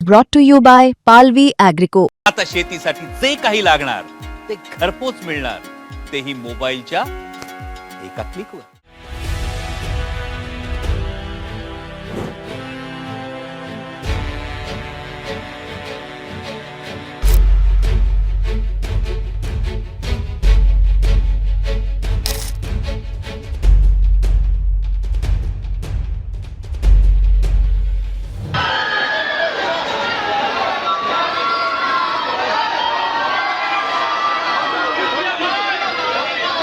brought to you by Palvi Agrico. आता शेतीसाठी जे काही लागणार ते घरपोच मिळणार, तेही मोबाईलच्या एका क्लिकवर.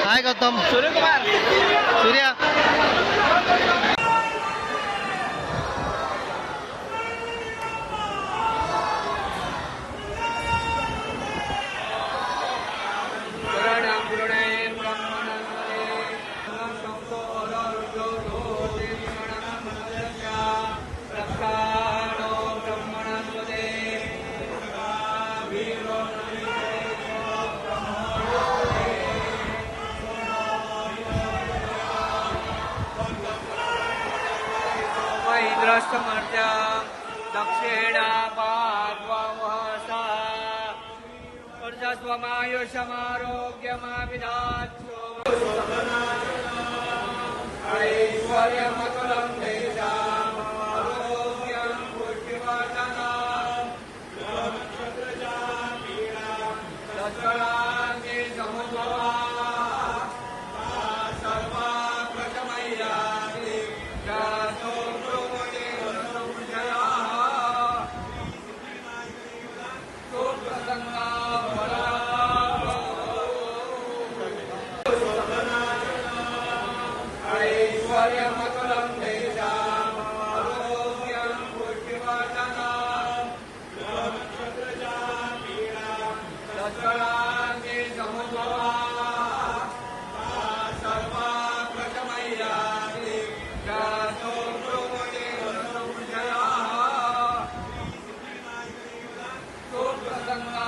हाय गौतम. सूर्यकुमार. सूर्या. इंद्रस्तमर्त्या दक्षिणा भागवहसा वर्चस्वमायुषमारोग्यमाविधात्सो ऐश्वर्यमतुलं तेषाम् आरोग्यं पुष्टिवर्धनम् तत्कलाङ्गे समुद्भवा सर्वा प्रथमय्याति जातो ऐश्वर्यमतुलं तेषाम् आरोग्यं पुष्टिवर्धनम् तत्कलाङ्गे समुद्भवा सर्वा प्रथमय्याति जातो ब्रूमते संशयः सुप्रसन्ना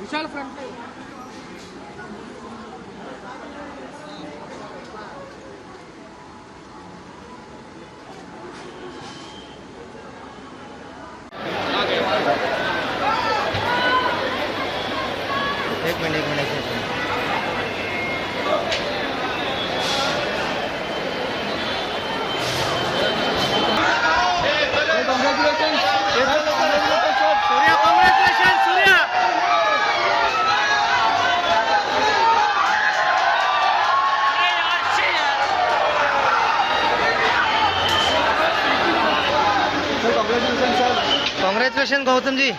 विशाल फ्रंट पे एक minute Surya. Congratulation Surya. Congratulation Gautam जी.